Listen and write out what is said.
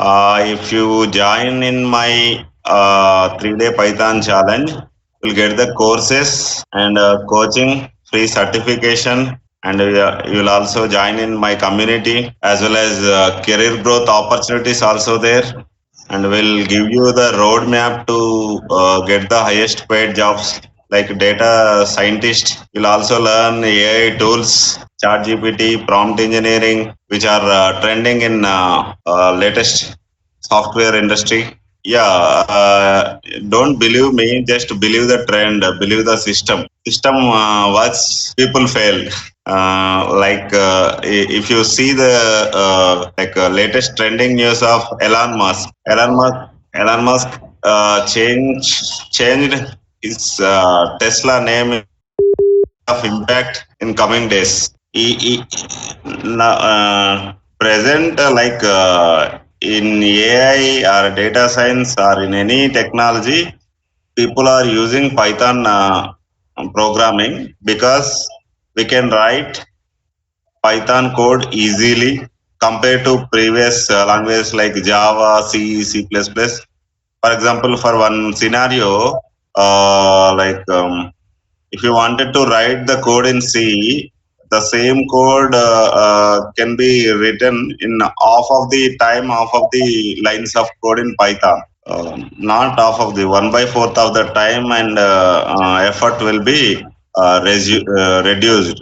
If you join in my 3-day Python challenge, you'll get the courses and coaching, free certification, and you'll also join in my community as well as career growth opportunities also there. And we'll give you the roadmap to get the highest paid jobs like data scientist. You'll also learn AI tools, ChatGPT, prompt engineering, which are trending in latest software industry. Yeah, don't believe me, just believe the trend, believe the system. System works, people fail. If you see the latest trending news of Elon Musk changed his Tesla name of impact in coming days. Present in AI or data science or in any technology, people are using Python programming because we can write Python code easily compared to previous languages like Java, C, C++. For example, for one scenario, if you wanted to write the code in C, the same code can be written in half of the time, half of the lines of code in Python. Not half of the 1/4 of the time, and effort will be reduced.